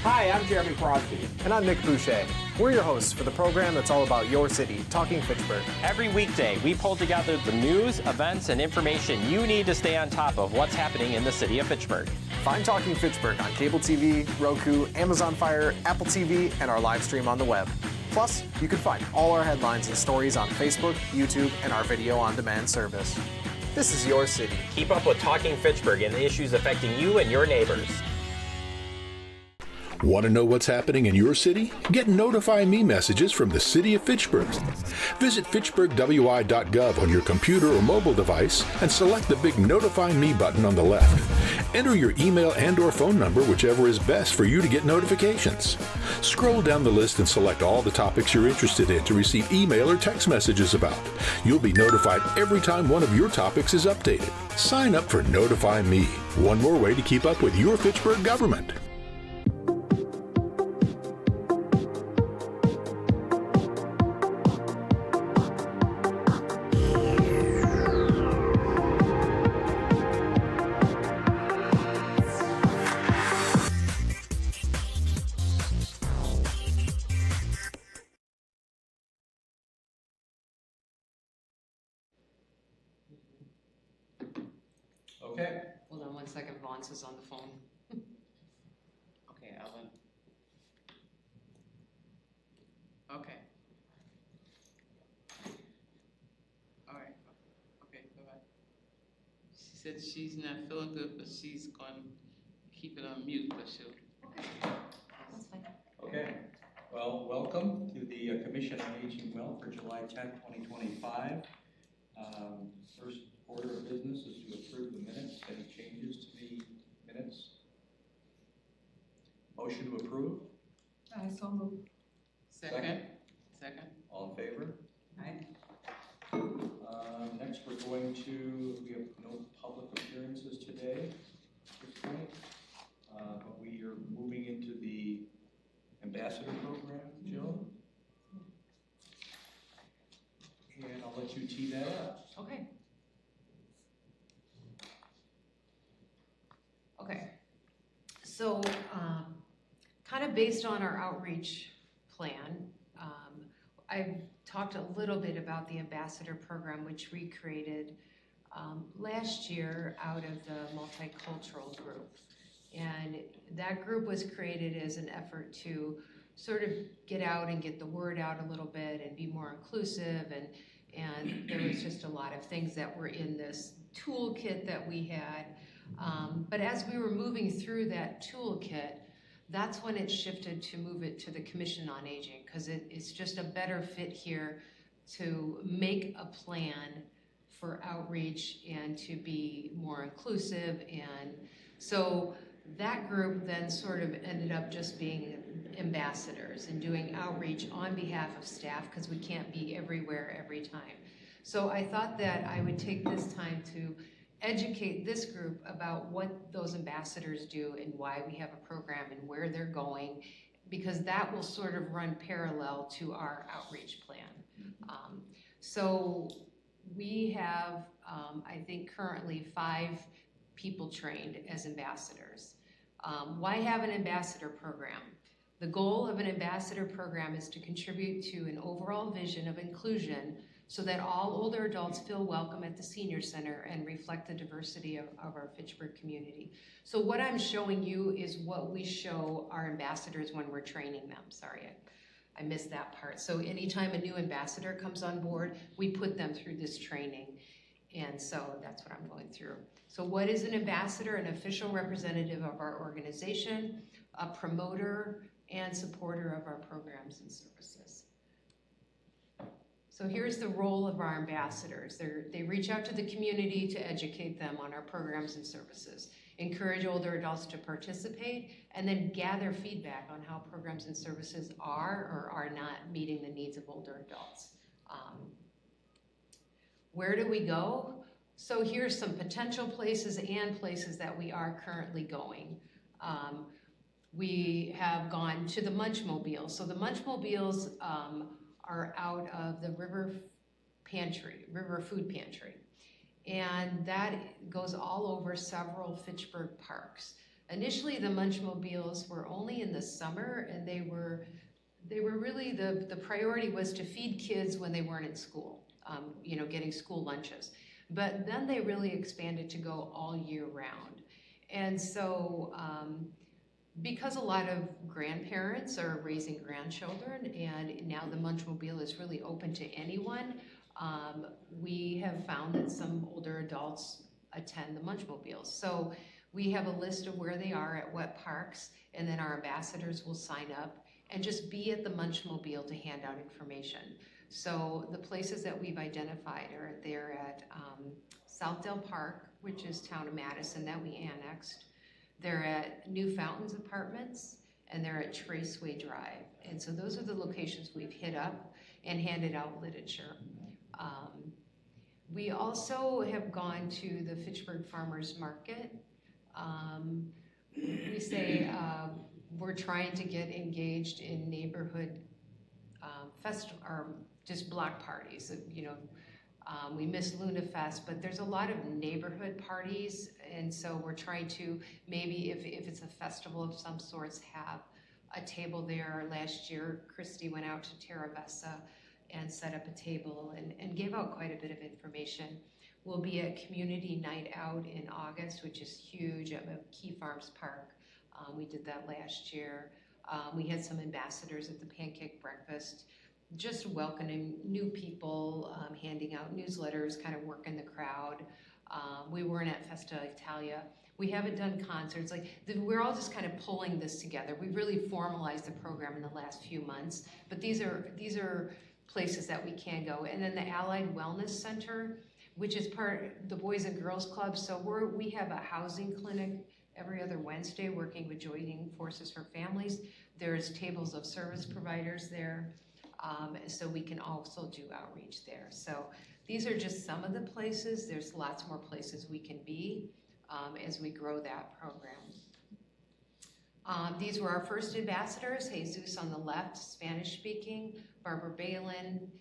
Hi, I'm Jeremy Crosby. And I'm Nick Boucher. We're your hosts for the program that's all about your city, Talking Fitchburg. Every weekday, we pull together the news, events, and information you need to stay on top of what's happening in the city of Fitchburg. Find Talking Fitchburg on cable TV, Roku, Amazon Fire, Apple TV, and our live stream on the web. Plus, you can find all our headlines and stories on Facebook, YouTube, and our video on demand service. This is your city. Keep up with Talking Fitchburg and the issues affecting you and your neighbors. Want to know what's happening in your city? Get Notify Me messages from the City of Fitchburg. Visit fitchburgwi.gov on your computer or mobile device and select the big Notify Me button on the left. Enter your email and/or phone number, whichever is best for you to get notifications. Scroll down the list and select all the topics you're interested in to receive email or text messages about. You'll be notified every time one of your topics is updated. Sign up for Notify Me, one more way to keep up with your Fitchburg government. Okay. Hold on 1 second, Vance is on the phone. Okay, Alan. Okay. All right, okay, go ahead. She said she's not feeling good, but she's going to keep it on mute, but she'll. Okay, that's fine. Okay. Well, welcome to the Commission on Aging Well for July 10th, 2025. First order of business is to approve the minutes. Any changes to the minutes? Motion to approve? I so moved. Second. All in favor? Aye. Next, we're going to, we have no public appearances today at this point, but we are moving into the ambassador program, Jill. And I'll let you tee that up. Okay. Okay, so kind of based on our outreach plan, I've talked a little bit about the ambassador program, which we created last year out of the multicultural group. And that group was created as an effort to sort of get out and get the word out a little bit and be more inclusive, and there was just a lot of things that were in this toolkit that we had. But as we were moving through that toolkit, that's when it shifted to move it to the Commission on Aging, because it's just a better fit here to make a plan for outreach and to be more inclusive. And so that group then sort of ended up just being ambassadors and doing outreach on behalf of staff, because we can't be everywhere every time. So I thought that I would take this time to educate this group about what those ambassadors do and why we have a program and where they're going, because that will sort of run parallel to our outreach plan. So we have, I think, currently 5 people trained as ambassadors. Why have an ambassador program? The goal of an ambassador program is to contribute to an overall vision of inclusion so that all older adults feel welcome at the Senior Center and reflect the diversity of our Fitchburg community. So what I'm showing you is what we show our ambassadors when we're training them. Sorry, I missed that part. So anytime a new ambassador comes on board, we put them through this training. And so that's what I'm going through. So what is an ambassador? An official representative of our organization, a promoter and supporter of our programs and services. So here's the role of our ambassadors. They reach out to the community to educate them on our programs and services, encourage older adults to participate, and then gather feedback on how programs and services are or are not meeting the needs of older adults. Where do we go? So here's some potential places and places that we are currently going. We have gone to the Munchmobiles. So the Munchmobiles are out of the River Food Pantry. And that goes all over several Fitchburg parks. Initially, the Munchmobiles were only in the summer, and they were really, the priority was to feed kids when they weren't in school, getting school lunches. But then they really expanded to go all year round. And so, because a lot of grandparents are raising grandchildren, and now the Munchmobile is really open to anyone, we have found that some older adults attend the Munchmobiles. So we have a list of where they are at what parks, and then our ambassadors will sign up and just be at the Munchmobile to hand out information. So the places that we've identified are there at Southdale Park, which is town of Madison that we annexed. They're at New Fountains Apartments, and they're at Traceway Drive. And so those are the locations we've hit up and handed out literature. We also have gone to the Fitchburg Farmers Market. We say we're trying to get engaged in neighborhood festival or just block parties. We miss Luna Fest, but there's a lot of neighborhood parties, and so we're trying to maybe, if it's a festival of some sorts, have a table there. Last year, Christy went out to Terra Vesta and set up a table and gave out quite a bit of information. We'll be at Community Night Out in August, which is huge at Key Farms Park. We did that last year. We had some ambassadors at the Pancake Breakfast, just welcoming new people, handing out newsletters, kind of working the crowd. We weren't at Festa Italia. We haven't done concerts. We're all just kind of pulling this together. We've really formalized the program in the last few months, but these are places that we can go. And then the Allied Wellness Center, which is the Boys and Girls Club. So we have a housing clinic every other Wednesday working with Joining Forces for Families. There's tables of service providers there. So we can also do outreach there. So these are just some of the places. There's lots more places we can be as we grow that program. These were our first ambassadors, Jesus on the left, Spanish speaking, Barbara Balin,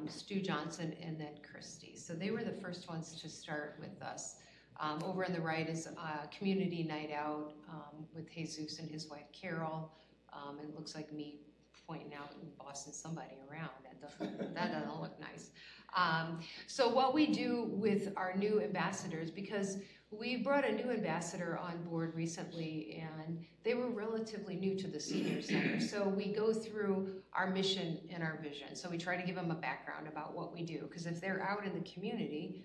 Stu Johnson, and then Christy. So they were the first ones to start with us. Over on the right is Community Night Out with Jesus and his wife Carol. And it looks like me pointing out and bossing somebody around. That doesn't look nice. So what we do with our new ambassadors, because we brought a new ambassador on board recently, and they were relatively new to the Senior Center. So we go through our mission and our vision. So we try to give them a background about what we do, because if they're out in the community,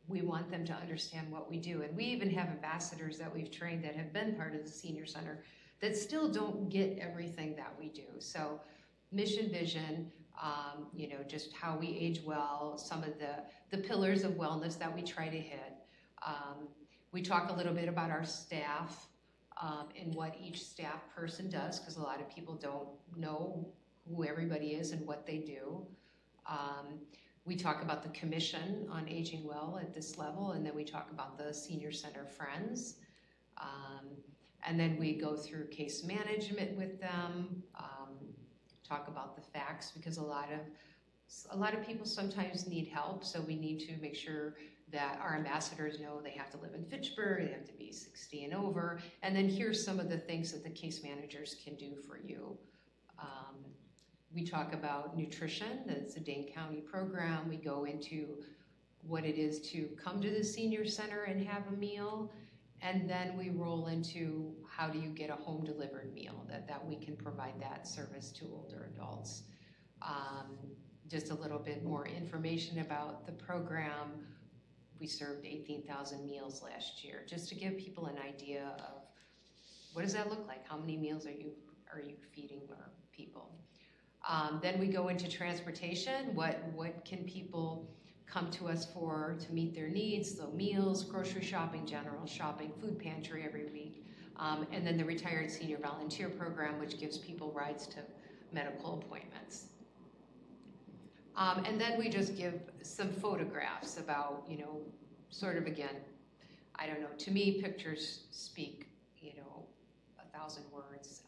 we want them to understand what we do. And we even have ambassadors that we've trained that have been part of the Senior Center that still don't get everything that we do. So mission, vision, just how we age well, some of the pillars of wellness that we try to hit. We talk a little bit about our staff and what each staff person does, because a lot of people don't know who everybody is and what they do. We talk about the Commission on Aging Well at this level, and then we talk about the Senior Center Friends. And then we go through case management with them, talk about the facts, because a lot of people sometimes need help, so we need to make sure that our ambassadors know they have to live in Fitchburg, they have to be 60 and over, and then here's some of the things that the case managers can do for you. We talk about nutrition, that's a Dane County program. We go into what it is to come to the Senior Center and have a meal, and then we roll into how do you get a home delivered meal, that we can provide that service to older adults. Just a little bit more information about the program. We served 18,000 meals last year, just to give people an idea of what does that look like? How many meals are you feeding our people? Then we go into transportation. What can people come to us for to meet their needs? So meals, grocery shopping, general shopping, food pantry every week. And then the Retired Senior Volunteer Program, which gives people rides to medical appointments. And then we just give some photographs about, sort of, again, I don't know, to me, pictures speak, 1,000 words.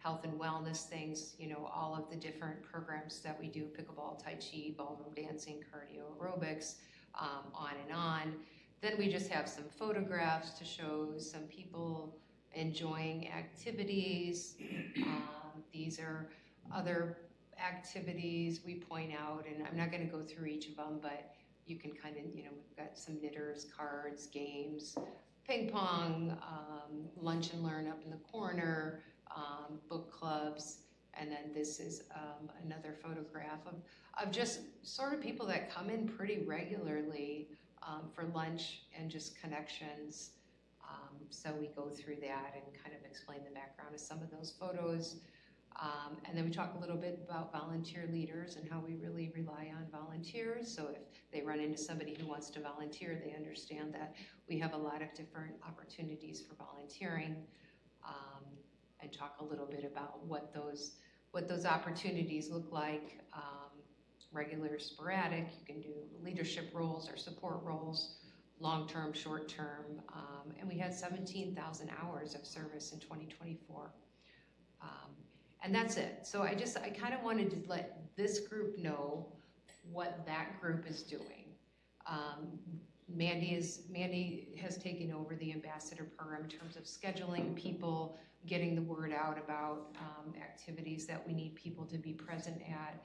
Health and wellness things, all of the different programs that we do, pickleball, tai chi, ballroom dancing, cardio aerobics, on and on. Then we just have some photographs to show some people enjoying activities. These are other activities we point out, and I'm not going to go through each of them, but you can kind of, we've got some knitters, cards, games, ping pong, lunch and learn up in the corner, book clubs, and then this is another photograph of just sort of people that come in pretty regularly for lunch and just connections. So we go through that and kind of explain the background of some of those photos. And then we talk a little bit about volunteer leaders and how we really rely on volunteers. So if they run into somebody who wants to volunteer, they understand that we have a lot of different opportunities for volunteering, and talk a little bit about what those opportunities look like. Regular, sporadic, you can do leadership roles or support roles, long-term, short-term, and we had 17,000 hours of service in 2024. And that's it. So I kind of wanted to let this group know what that group is doing. Mandy has taken over the ambassador program in terms of scheduling people, getting the word out about activities that we need people to be present at.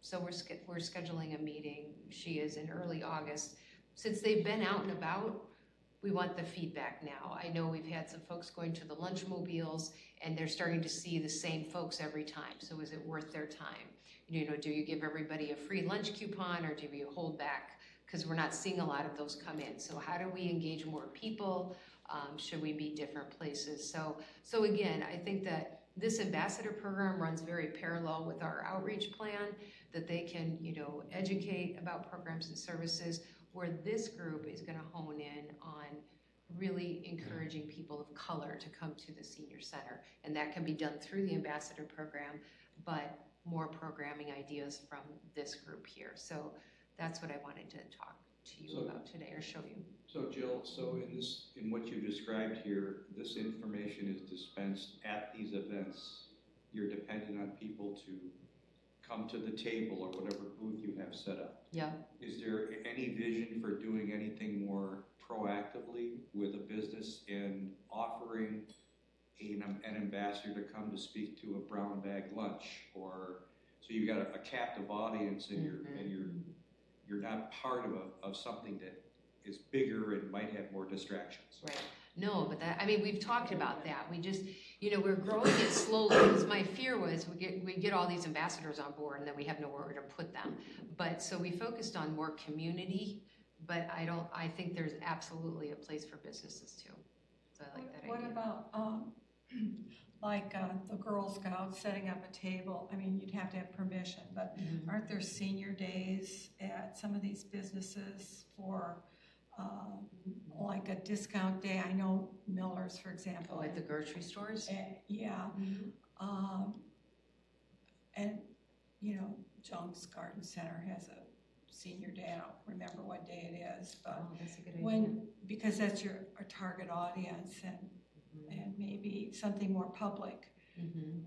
So we're scheduling a meeting. She is in early August. Since they've been out and about, we want the feedback now. I know we've had some folks going to the lunch mobiles and they're starting to see the same folks every time. So is it worth their time? Do you give everybody a free lunch coupon or do you hold back? Because we're not seeing a lot of those come in. So how do we engage more people? Should we be different places? So again, I think that this ambassador program runs very parallel with our outreach plan, that they can, educate about programs and services, where this group is going to hone in on really encouraging people of color to come to the senior center. And that can be done through the ambassador program, but more programming ideas from this group here. So that's what I wanted to talk to you about today, or show you. So Jill, in what you described here, this information is dispensed at these events. You're dependent on people to come to the table or whatever booth you have set up. Yeah. Is there any vision for doing anything more proactively with a business and offering an ambassador to come to speak to a brown bag lunch, or so you've got a captive audience and you're not part of something that is bigger and might have more distractions. Right. No, but we've talked about that. We just, we're growing it slowly, because my fear was we get all these ambassadors on board and then we have nowhere to put them. But so we focused on more community, but I think there's absolutely a place for businesses too. So I like that idea. What about the Girl Scouts setting up a table? You'd have to have permission, but aren't there senior days at some of these businesses for like a discount day? I know Miller's, for example. Oh, at the grocery stores? Yeah. And, Jones Garden Center has a senior day. I don't remember what day it is, but that's a good idea. because that's our target audience, and maybe something more public,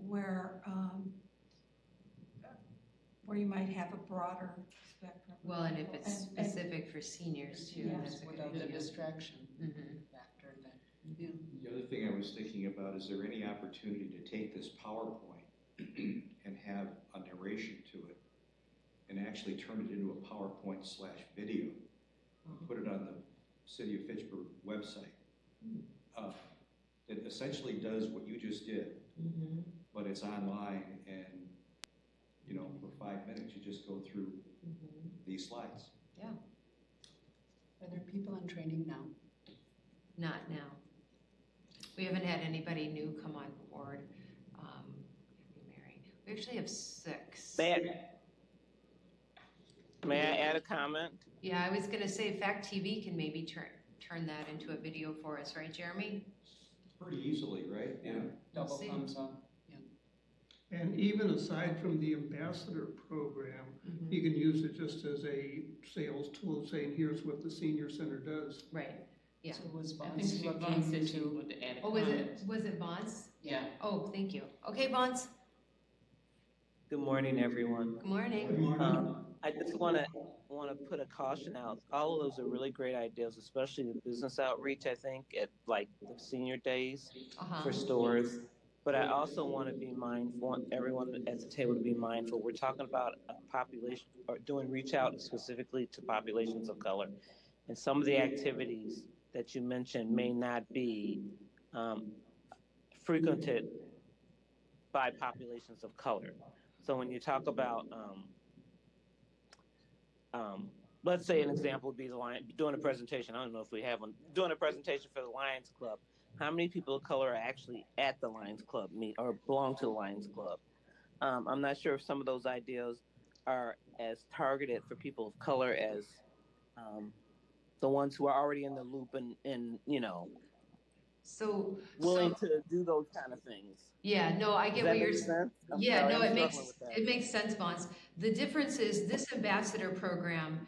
where you might have a broader spectrum. Well, and if it's specific for seniors too, yes, that's a good without idea. the distraction factor then. The other thing I was thinking about, is there any opportunity to take this PowerPoint and have a narration to it and actually turn it into a PowerPoint/video and put it on the City of Fitchburg website? It essentially does what you just did, but it's online, and for 5 minutes you just go through these slides. Yeah. Are there people in training now? Not now. We haven't had anybody new come on board. Mary. We actually have 6. May I add a comment? Yeah, I was going to say FACTv can maybe turn that into a video for us, right, Jeremy? Pretty easily, right? Yeah. Double see. thumbs up. And even aside from the ambassador program, you can use it just as a sales tool, saying here's what the senior center does. Right. Yeah. So was I Bonds think looking Vaughn said she to? would add a Oh, comment. was it Bonds? Yeah. Oh, thank you. Okay, Bonds. Good morning, everyone. Good morning. I just want to put a caution out. All of those are really great ideas, especially the business outreach. I think at like the senior days for stores. But I also want to be mindful, everyone at the table to be mindful. We're talking about a population or doing reach out specifically to populations of color. And some of the activities that you mentioned may not be frequented by populations of color. So when you talk about, let's say an example would be the Lion, doing a presentation. I don't know if we have one. Doing a presentation for the Lions Club. How many people of color are actually at the Lions Club meet or belong to the Lions Club? I'm not sure if some of those ideas are as targeted for people of color as the ones who are already in the loop and willing to do those kind of things. Yeah, no, I get Does that what you're make sense? I'm Yeah, sorry, no, I'm it struggling with that. makes sense, Vance. The difference is this ambassador program,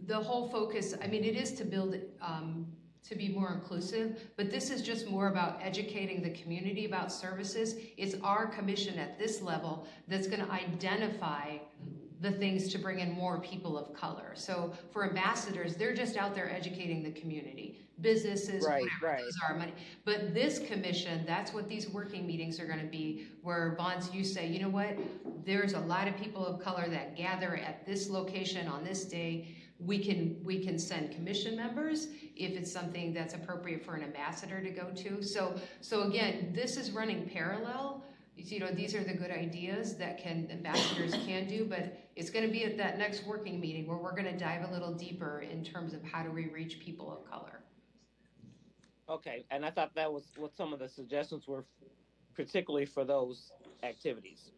the whole focus, I mean, it is to build to be more inclusive, but this is just more about educating the community about services. It's our commission at this level that's going to identify the things to bring in more people of color. So for ambassadors, they're just out there educating the community, businesses, whatever, those are money. But this commission, that's what these working meetings are going to be, where Bonds, you say, you know what, there's a lot of people of color that gather at this location on this day. We can send commission members if it's something that's appropriate for an ambassador to go to. So again, this is running parallel. You know, these are the good ideas that ambassadors can do, but it's going to be at that next working meeting where we're going to dive a little deeper in terms of how do we reach people of color. Okay, and I thought that was what some of the suggestions were, particularly for those activities.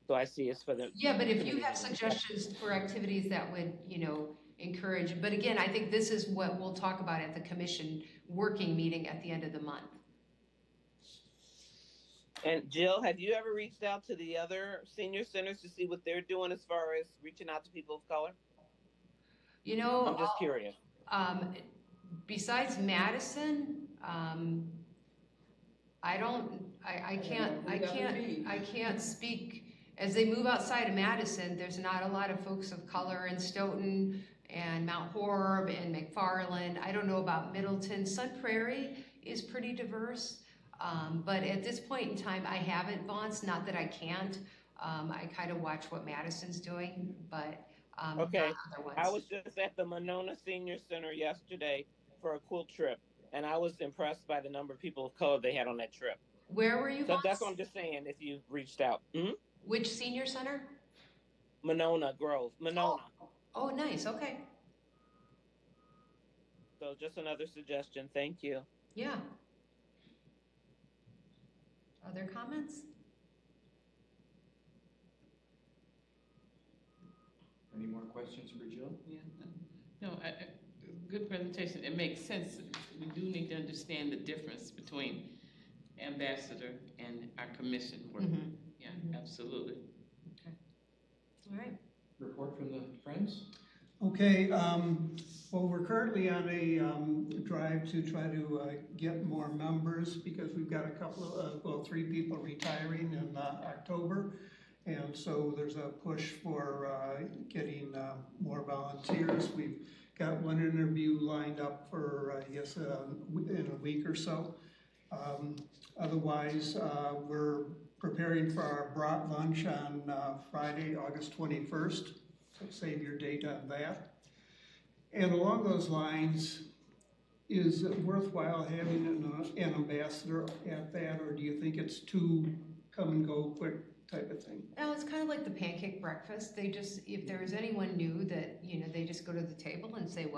So I see it's for the but if you have suggestions for activities that would, encourage, but again, I think this is what we'll talk about at the commission working meeting at the end of the month. And Jill, have you ever reached out to the other senior centers to see what they're doing as far as reaching out to people of color? I'm just curious. Besides Madison, I can't speak. As they move outside of Madison, there's not a lot of folks of color in Stoughton and Mount Horeb and McFarland. I don't know about Middleton. Sun Prairie is pretty diverse. But at this point in time, I haven't, Vance, not that I can't. I kind of watch what Madison's doing, but okay. Other ones. I was just at the Monona Senior Center yesterday for a quilt trip, and I was impressed by the number of people of color they had on that trip. Where were you, So Vance? that's what I'm just saying, if you reached out. Mm-hmm. Which senior center? Monona Grove. Monona. Oh, nice. Okay. So just another suggestion. Thank you. Yeah. Other comments? Any more questions for Jill? Yeah, no, good presentation. It makes sense. We do need to understand the difference between ambassador and our commission work. Mm-hmm. Yeah, absolutely. Okay. All right. Report from the Friends? Okay, well, we're currently on a drive to try to get more members because we've got a couple of, 3 people retiring in October. And so there's a push for getting more volunteers. We've got one interview lined up for, I guess, in a week or so. Otherwise, we're preparing for our brat lunch on Friday, August 21st. So save your date on that. And along those lines, is it worthwhile having an ambassador at that, or do you think it's too come and go quick type of thing? No, it's kind of like the pancake breakfast. They just, if there's anyone new that, they just go to the table and say,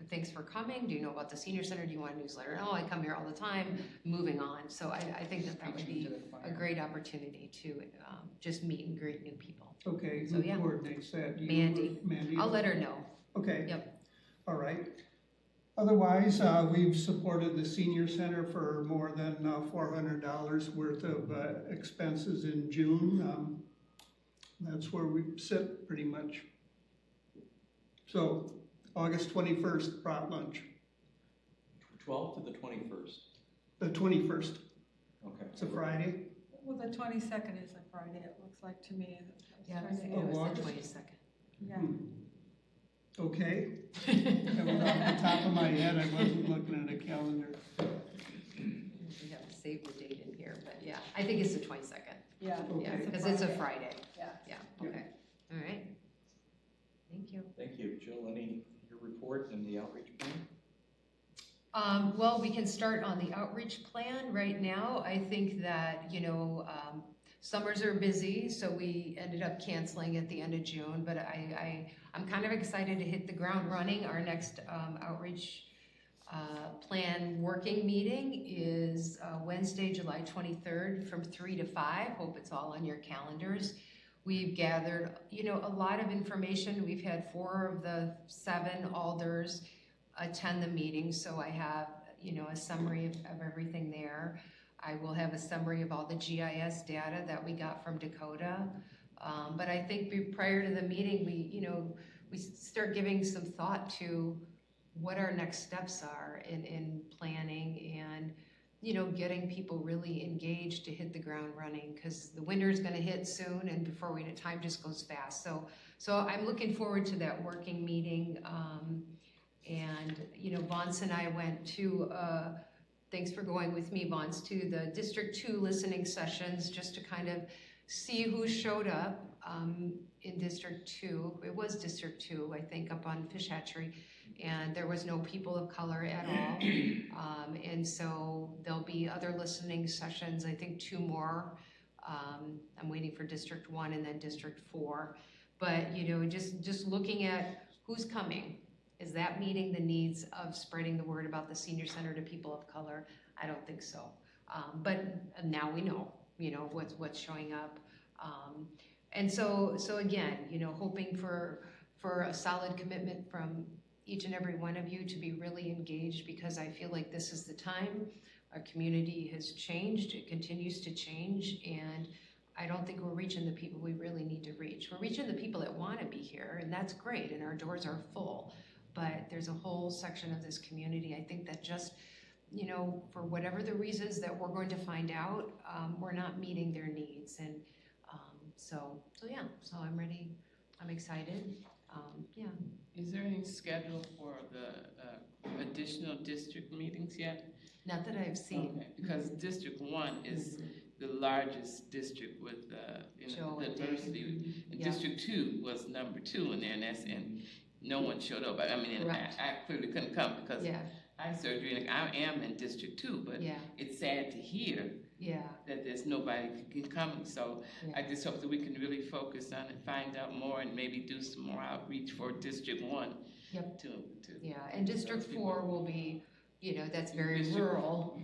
thanks for coming. Do you know about the senior center? Do you want a newsletter? No, I come here all the time, moving on. So I think that would be a great opportunity to just meet and greet new people. Okay, So, who yeah. coordinates that? Mandy. Mandy? I'll let her know. Okay. Yep. All right. Otherwise, we've supported the senior center for more than $400 worth of expenses in June. That's where we sit pretty much. So, August 21st, brat lunch. 12th to the 21st? The 21st. Okay. It's a Friday. Well, the 22nd is a Friday, it looks like to me. Yeah, Oh, it was August? the 22nd. Yeah. Okay. That was off the top of my head, I wasn't looking at a calendar. We have to save the date in here, but yeah, I think it's the 22nd. Yeah. Yeah, Okay. because it's a Friday. Yeah. Yeah, okay. All right. Thank you. Thank you. Jill, your report and the outreach plan? Well, we can start on the outreach plan right now. I think that, summers are busy, so we ended up canceling at the end of June, but I'm kind of excited to hit the ground running. Our next outreach plan working meeting is Wednesday, July 23rd from 3 to 5. Hope it's all on your calendars. We've gathered, a lot of information. We've had 4 of the 7 alders attend the meeting, so I have, a summary of everything there. I will have a summary of all the GIS data that we got from Dakota. But I think prior to the meeting, we start giving some thought to what our next steps are in planning and, getting people really engaged to hit the ground running, because the winter is going to hit soon, and before we know, time just goes fast. So I'm looking forward to that working meeting. And Vance and I went to, thanks for going with me, Vance, to the District 2 listening sessions just to kind of see who showed up in District 2. It was District 2, I think, up on Fish Hatchery, and there was no people of color at all. And so there'll be other listening sessions, I think 2 more. I'm waiting for District 1 and then District 4. But, just looking at who's coming. Is that meeting the needs of spreading the word about the senior center to people of color? I don't think so. But now we know, what's showing up. And so again, hoping for a solid commitment from each and every one of you to be really engaged, because I feel like this is the time. Our community has changed, it continues to change, and I don't think we're reaching the people we really need to reach. We're reaching the people that want to be here, and that's great, and our doors are full. But there's a whole section of this community, I think, that just, for whatever the reasons that we're going to find out, we're not meeting their needs. And so I'm ready, I'm excited, yeah. Is there any schedule for the additional district meetings yet? Not that I've seen. Okay, because District 1 is the largest district with Joe and diversity. And Yeah. District 2 was number 2 in there, and no one showed up. I mean, I clearly couldn't come because eye surgery, and I am in District 2, but it's sad to hear that there's nobody coming. So I just hope that we can really focus on it, find out more, and maybe do some more outreach for District 1. Yep. To And District 4 will be, that's very rural,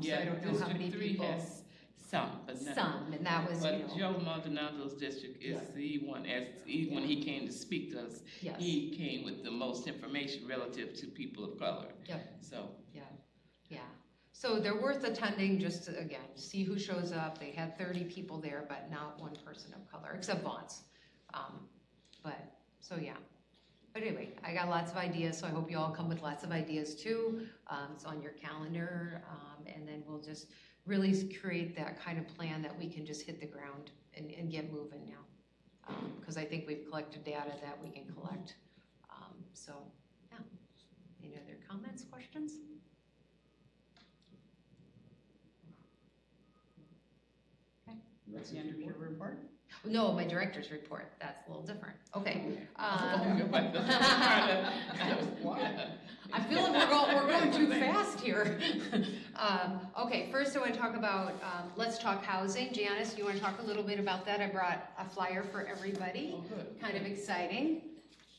so I don't know how many District 3 people. has some, but not. Some, and that was, But Joe Maldonado's district is the one, when he came to speak to us, he came with the most information relative to people of color. Yep. So. Yeah. So they're worth attending, just to, again, see who shows up. They had 30 people there, but not one person of color, except Vance. But anyway, I got lots of ideas, so I hope you all come with lots of ideas too. It's on your calendar, and then we'll just really create that kind of plan that we can just hit the ground and get moving now. Because I think we've collected data that we can collect. Any other comments, questions? Okay. That's the end of your report? No, my director's report. That's a little different. Okay. I feel like we're going too fast here. Okay, first I want to talk about, let's talk housing. Janice, you want to talk a little bit about that? I brought a flyer for everybody. Oh, good. Kind of exciting.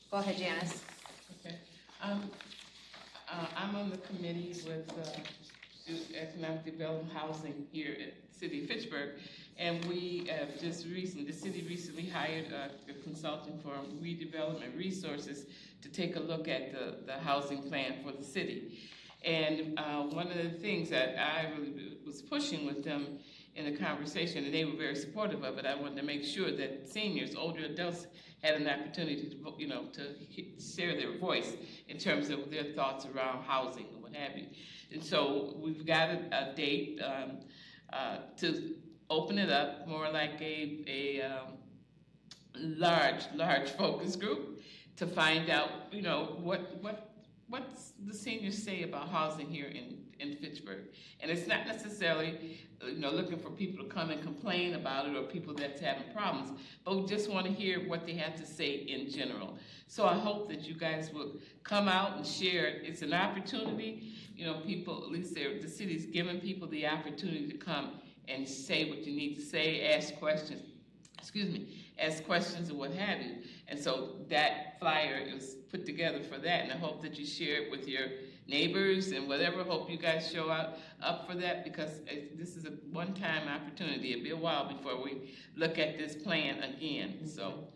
Go ahead, Janice. Okay. I'm on the committee with economic development housing here at City of Fitchburg, and we have the city recently hired a consulting firm, Redevelopment Resources, to take a look at the housing plan for the city. And one of the things that I really was pushing with them in the conversation, and they were very supportive of it, I wanted to make sure that seniors, older adults, had an opportunity to share their voice in terms of their thoughts around housing and what have you. And so we've got a date to open it up, more like a large focus group to find out, you know, what's the seniors say about housing here in Fitchburg. And it's not necessarily, you know, looking for people to come and complain about it or people that's having problems, but we just want to hear what they have to say in general. So I hope that you guys will come out and share. It's an opportunity, you know, people, at least the city's giving people the opportunity to come and say what you need to say, ask questions, ask questions and what have you. And so that flyer is put together for that, and I hope that you share it with your neighbors and whatever. Hope you guys show up for that, because this is a one-time opportunity. It'll be a while before we look at this plan again. So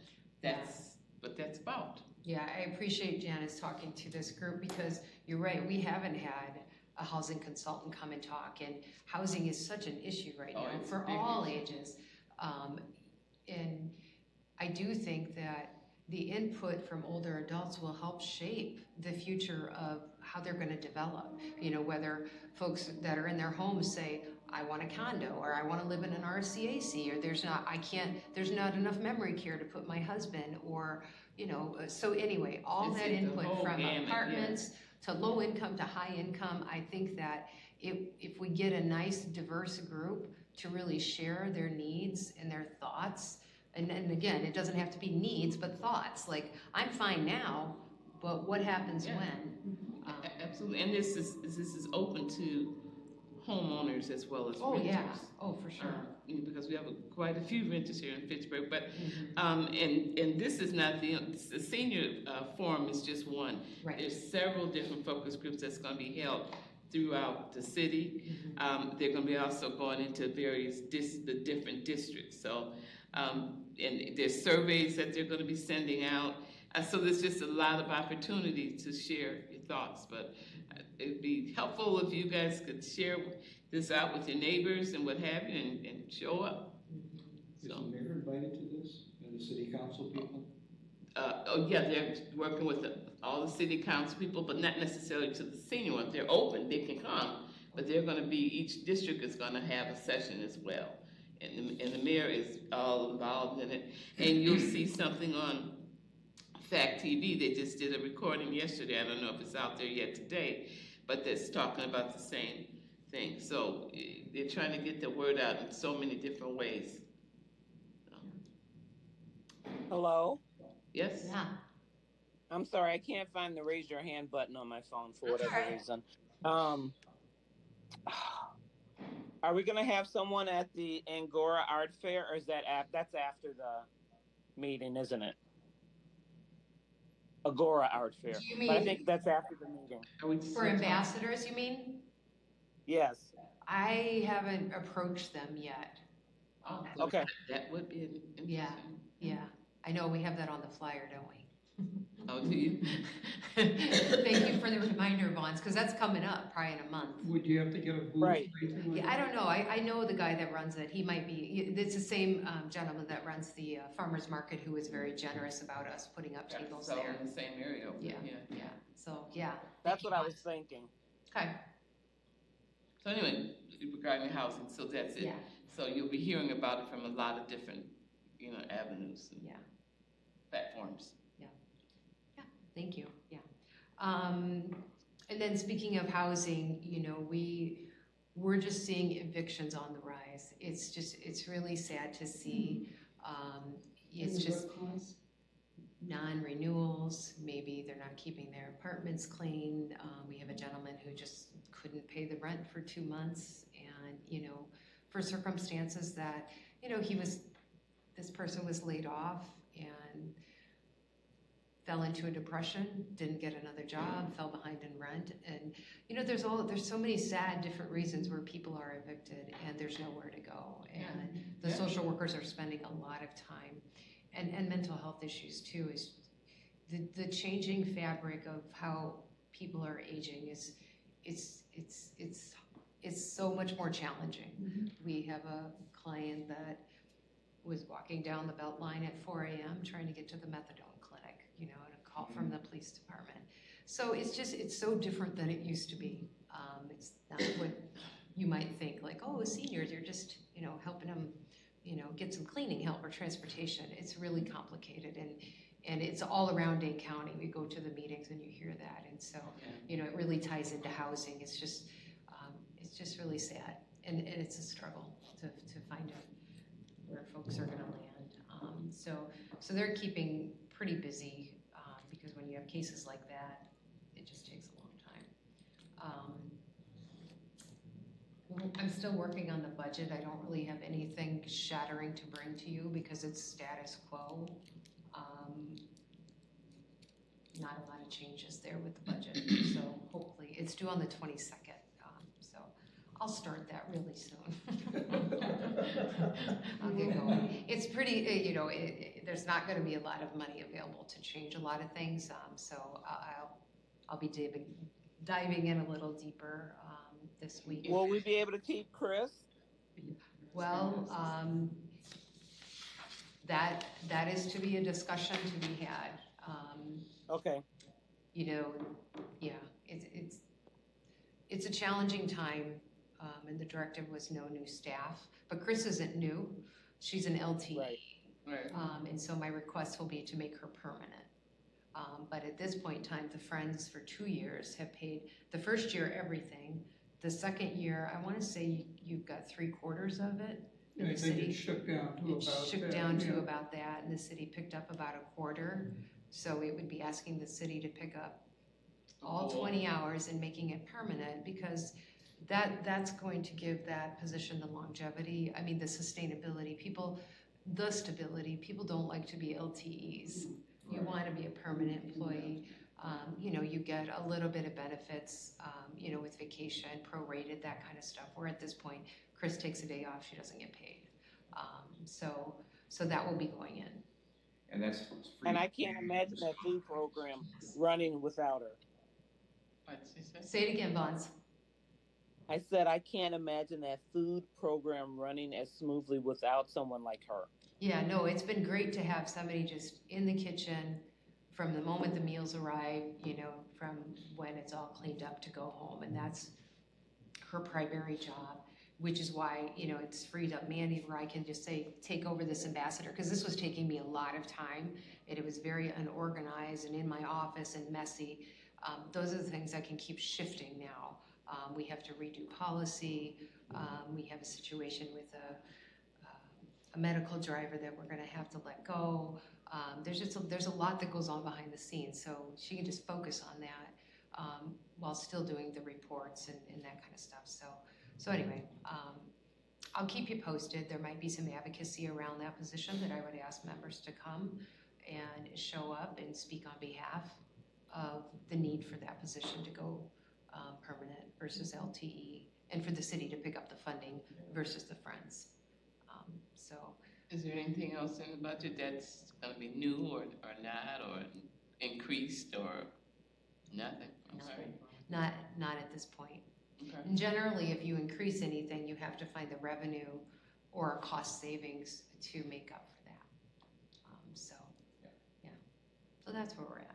that's what that's about. Yeah, I appreciate Janice talking to this group, because you're right, we haven't had a housing consultant come and talk, and housing is such an issue right now for all ages. And I do think that the input from older adults will help shape the future of how they're going to develop. You know, whether folks that are in their homes say, I want a condo, or I want to live in an RCAC, or there's not enough memory care to put my husband, or, you know, so anyway, all that input from apartments to low income to high income. I think that if we get a nice diverse group to really share their needs and their thoughts, and again, it doesn't have to be needs, but thoughts, like, I'm fine now, but what happens when? Absolutely, and this is open to homeowners as well as renters. Yeah, for sure. Because we have quite a few renters here in Fitchburg, but and this is not the senior forum is just one. Right. There's several different focus groups that's going to be held throughout the city. They're going to be also going into various the different districts. So and there's surveys that they're going to be sending out. So there's just a lot of opportunity to share your thoughts. But it'd be helpful if you guys could share this out with your neighbors and what have you, and show up. Is the mayor invited to this, and the city council people? They're working with all the city council people, but not necessarily to the senior ones. They're open, they can come, but they're going to be, each district is going to have a session as well. And the mayor is all involved in it. And you'll see something on FACTv. They just did a recording yesterday. I don't know if it's out there yet today, but that's talking about the same thing. So they're trying to get the word out in so many different ways. Hello? Yes? Yeah. I'm sorry, I can't find the raise your hand button on my phone for whatever reason. Are we gonna have someone at the Angora Art Fair, or is that's after the meeting, isn't it? Agora Art Fair. Do you mean, but I think that's after the meeting. For ambassadors, you mean? Yes. I haven't approached them yet. Oh, okay. That would be interesting. Yeah. I know we have that on the flyer, don't we? Oh, do you? Thank you for the reminder, Vons, because that's coming up probably in a month. Would you have to get a booth? Right. Yeah, I don't know. I know the guy that runs it. He might be, it's the same gentleman that runs the farmer's market, who is very generous about us putting up tables So there. in the same area. Yeah. So, yeah. That's what I was thinking. Okay. So anyway, regarding housing, so that's it. Yeah. So you'll be hearing about it from a lot of different, avenues and platforms. Thank you. Yeah. And then speaking of housing, we're just seeing evictions on the rise. It's really sad to see. It's just non-renewals. Maybe they're not keeping their apartments clean. We have a gentleman who just couldn't pay the rent for 2 months, and for circumstances that this person was laid off and fell into a depression, didn't get another job, fell behind in rent, and there's so many sad different reasons where people are evicted and there's nowhere to go, and the social workers are spending a lot of time, and mental health issues too. Is the changing fabric of how people are aging it's so much more challenging. Mm-hmm. We have a client that was walking down the Beltline at 4 a.m. trying to get to the methadone clinic, and a call from the police department. So it's so different than it used to be. It's not what you might think, like, oh, seniors, you're just, helping them, get some cleaning help or transportation. It's really complicated, and it's all around Dane County. We go to the meetings and you hear that, and so, it really ties into housing. It's just really sad, and it's a struggle to find out where folks are gonna land. So they're keeping pretty busy, because when you have cases like that, it just takes a long time. I'm still working on the budget. I don't really have anything shattering to bring to you because it's status quo. Not a lot of changes there with the budget, so hopefully, it's due on the 22nd, so I'll start that really soon. I'll get going. It's pretty, there's not gonna be a lot of money available to change a lot of things, so I'll be diving in a little deeper this week. Will we be able to keep Chris? Well, that is to be a discussion to be had. Okay. It's a challenging time, and the directive was no new staff, but Chris isn't new. She's an LTE. Right. And so my request will be to make her permanent. But at this point in time, the Friends for 2 years have paid the first year everything. The second year, I want to say you've got 3/4 of it. And I think it shook down to about that. It shook down to about that, and the city picked up about 1/4. So it would be asking the city to pick up all 20 hours and making it permanent, because that's going to give that position the longevity, the sustainability, the stability. People don't like to be LTEs. You want to be a permanent employee. You get a little bit of benefits, with vacation, prorated, that kind of stuff. Where at this point, Chris takes a day off, she doesn't get paid. So that will be going in. And that's free. And I can't imagine that food program running without her. What's she say? Say it again, Bonds. I said I can't imagine that food program running as smoothly without someone like her. Yeah, no, it's been great to have somebody just in the kitchen from the moment the meals arrive, from when it's all cleaned up to go home. And that's her primary job, which is why, it's freed up Mandy, where I can just say, take over this ambassador, because this was taking me a lot of time, and it was very unorganized and in my office and messy. Those are the things I can keep shifting now. We have to redo policy. We have a situation with a medical driver that we're gonna have to let go. There's a lot that goes on behind the scenes, so she can just focus on that while still doing the reports and that kind of stuff. So anyway, I'll keep you posted. There might be some advocacy around that position that I would ask members to come and show up and speak on behalf of the need for that position to go permanent versus LTE, and for the city to pick up the funding versus the Friends. So. Is there anything else in the budget that's going to be new or not, or increased, or nothing? Right. Not at this point. Okay. And generally, if you increase anything, you have to find the revenue or cost savings to make up for that. So that's where we're at.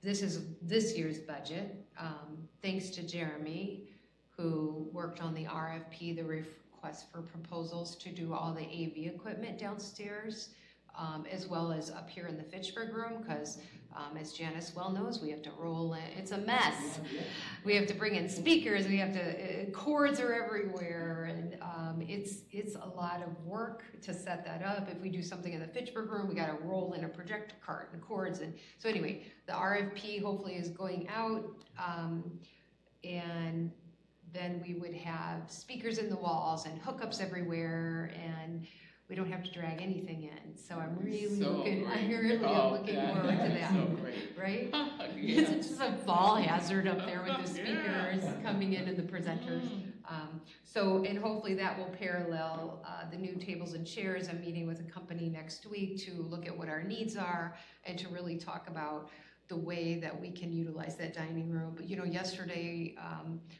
This is this year's budget. Thanks to Jeremy, who worked on the RFP, the request for proposals to do all the AV equipment downstairs, as well as up here in the Fitchburg room, because as Janice well knows, we have to roll in. It's a mess. We have to bring in speakers. We have to, cords are everywhere, and it's a lot of work to set that up. If we do something in the Fitchburg room, we got to roll in a projector cart and cords. And so anyway, the RFP hopefully is going out, and then we would have speakers in the walls and hookups everywhere, and we don't have to drag anything in. So I'm really looking forward to that. So great. Right? Yeah. It's just a fall hazard up there with the speakers coming in and the presenters. And hopefully that will parallel the new tables and chairs. I'm meeting with a company next week to look at what our needs are and to really talk about the way that we can utilize that dining room. But yesterday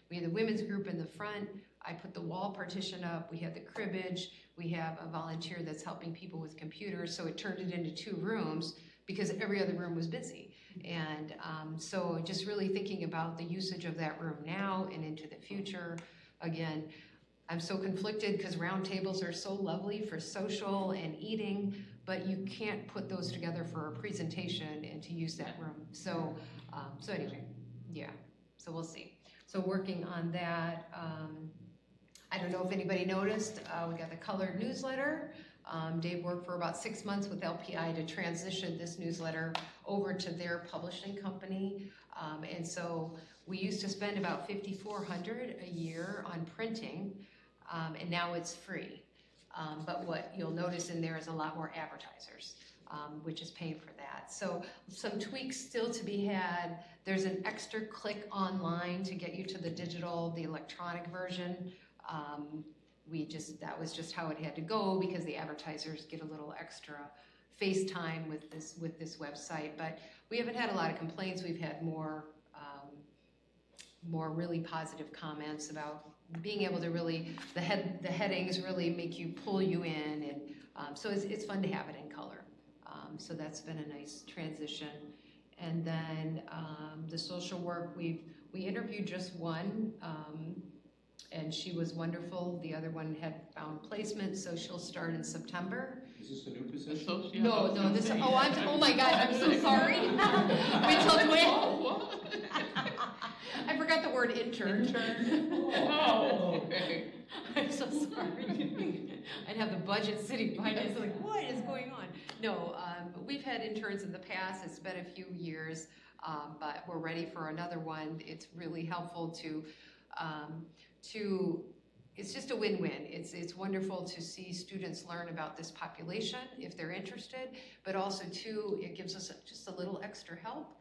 we had the women's group in the front. I put the wall partition up. We had the cribbage. We have a volunteer that's helping people with computers. So it turned it into 2 rooms because every other room was busy. And so just really thinking about the usage of that room now and into the future. Again, I'm so conflicted because round tables are so lovely for social and eating, but you can't put those together for a presentation and to use that room. So, so anyway, yeah, so we'll see. So working on that. I don't know if anybody noticed, we got the colored newsletter. Dave worked for about 6 months with LPI to transition this newsletter over to their publishing company. And so we used to spend about $5,400 a year on printing, and now it's free. But what you'll notice in there is a lot more advertisers, which is paying for that. So some tweaks still to be had. There's an extra click online to get you to the digital, the electronic version. That was just how it had to go because the advertisers get a little extra face time with this website. But we haven't had a lot of complaints. We've had more really positive comments about being able to really, the headings really make you, pull you in, and so it's fun to have it in color. So that's been a nice transition. And then the social work, we interviewed just one, and she was wonderful. The other one had found placement, so she'll start in September. Is this a new position? No, this, oh my God, I'm so sorry. I forgot the word intern. Oh, okay. I'm so sorry. I'd have the budget sitting behind us like, what is going on? No, we've had interns in the past. It's been a few years, but we're ready for another one. It's really helpful to it's just a win-win. It's wonderful to see students learn about this population if they're interested, but also too, it gives us just a little extra help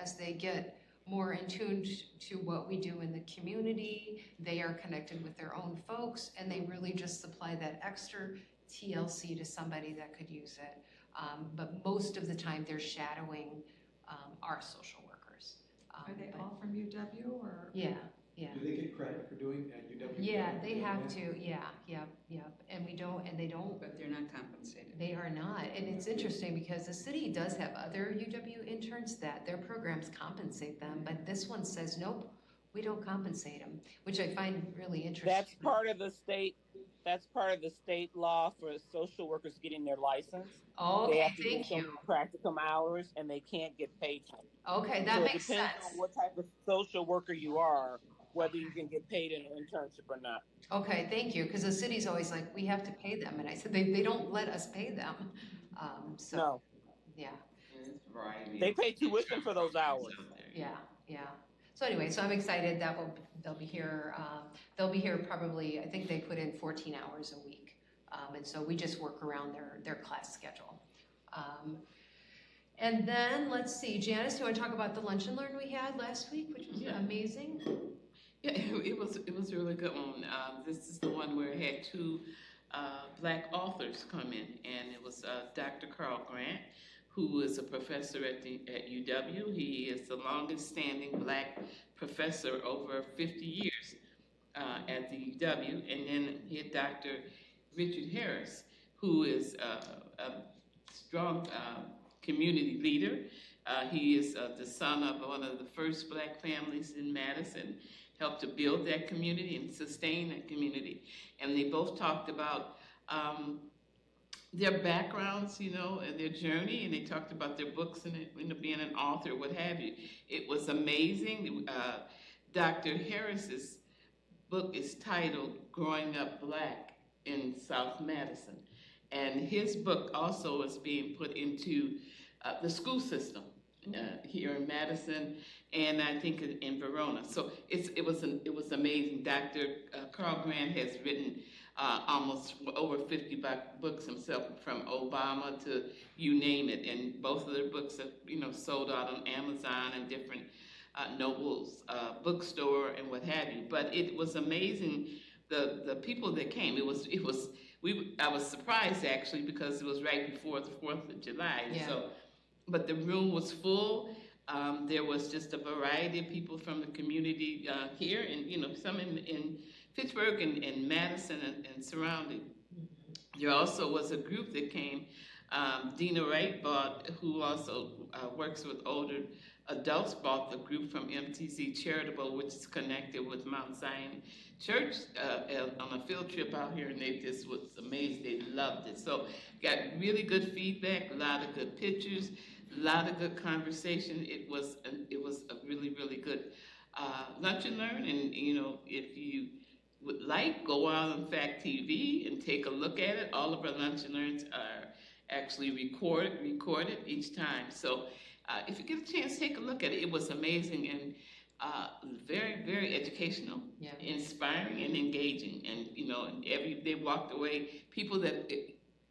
as they get more in tune to what we do in the community. They are connected with their own folks, and they really just supply that extra TLC to somebody that could use it. But most of the time, they're shadowing our social workers. Are they all from UW or? Yeah. Do they get credit for doing UW? Yeah, they have to. Yeah. And they don't. But they're not compensated. They are not. And it's interesting because the city does have other UW interns that their programs compensate them, but this one says, nope, we don't compensate them, which I find really interesting. That's part of the state law for social workers getting their license. Oh, they okay, have to thank do you. some practicum hours, and they can't get paid for it. Okay, that makes it depends sense. on what type of social worker you are, whether you can get paid in an internship or not. Okay, thank you, because the city's always like, we have to pay them, and I said, they don't let us pay them. So, no. Yeah. They pay tuition for those hours. Yeah. So anyway, so I'm excited that they'll be here. They'll be here probably, I think they put in 14 hours a week. And so we just work around their class schedule. And then let's see, Janice, do you want to talk about the lunch and learn we had last week, which was amazing? Yeah, it was a really good one. This is the one where it had two Black authors come in, and it was Dr. Carl Grant, who is a professor at UW. He is the longest standing Black professor over 50 years at the UW. And then he had Dr. Richard Harris, who is a strong community leader. He is the son of one of the first Black families in Madison, helped to build that community and sustain that community. And they both talked about their backgrounds, and their journey, and they talked about their books and being an author, what have you. It was amazing. Dr. Harris's book is titled Growing Up Black in South Madison. And his book also is being put into the school system here in Madison, and I think in Verona. So it was amazing. Dr. Carl Grant has written almost over 50 books himself, from Obama to you name it, and both of their books have sold out on Amazon and different Noble's bookstore and what have you. But it was amazing the people that came. I was surprised actually, because it was right before the 4th of July. Yeah. So, but the room was full. There was just a variety of people from the community here, and some in Fitchburg and Madison and surrounding. There also was a group that came. Dina Wright who also works with older adults brought the group from MTC Charitable, which is connected with Mount Zion Church, on a field trip out here, and they just was amazed. They loved it. So got really good feedback, a lot of good pictures, a lot of good conversation. It was a really, really good lunch and learn. And if you would like, go out on FACTv and take a look at it. All of our lunch and learns are actually recorded each time. So if you get a chance, take a look at it. It was amazing and very, very educational, inspiring, and engaging. And they walked away. People that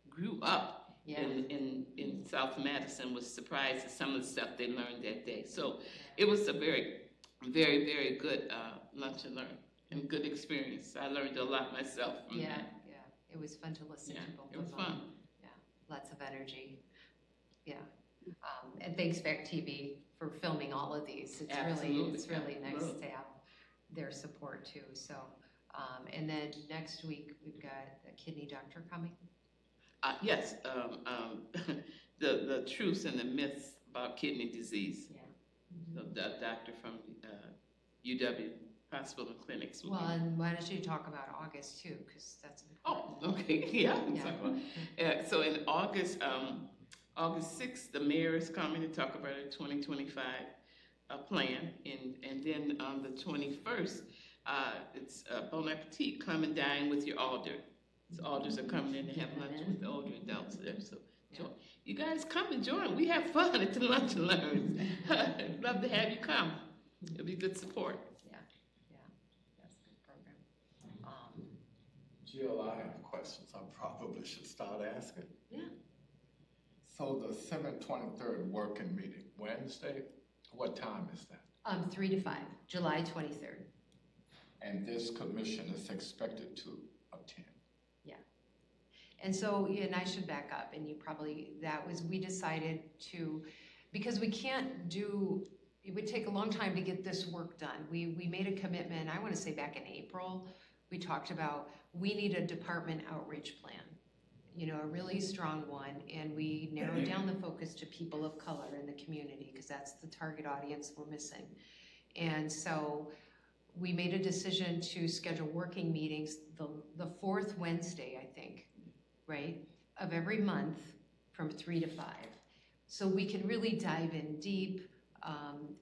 grew up in South Madison was surprised at some of the stuff they learned that day. So it was a very, very, very good lunch and learn and good experience. I learned a lot myself from that. Yeah, it was fun to listen to both it was of them. fun. Yeah, lots of energy. Yeah, and thanks FACTv for filming all of these. It's really nice to have their support too. So, and then next week we've got a kidney doctor coming. Yes, the truths and the myths about kidney disease. Yeah. So the doctor from UW Hospital and Clinics. Well, and why don't you talk about August too, because that's important. Oh, okay, yeah. So in August, August 6th, the mayor is coming to talk about a 2025 plan, and then on the 21st, it's Bon Appetit, come and dine with your alder. So alders are coming in to have lunch with the older adults there. So you guys come and join. We have fun at the Lunch and Learns. I'd love to have you come. It'll be good support. Yeah, that's a good program. Jill, I have questions I probably should start asking. Yeah. So the 7/23 working meeting, Wednesday, what time is that? 3 to 5, July 23rd. And this commission is expected to attend? Yeah. And so, and I should back up, and we decided to, because we can't do, it would take a long time to get this work done. We made a commitment, I want to say back in April, we talked about, we need a department outreach plan. A really strong one, and we narrowed down the focus to people of color in the community because that's the target audience we're missing. And so we made a decision to schedule working meetings the fourth Wednesday, I think, right, of every month from 3 to 5. So we can really dive in deep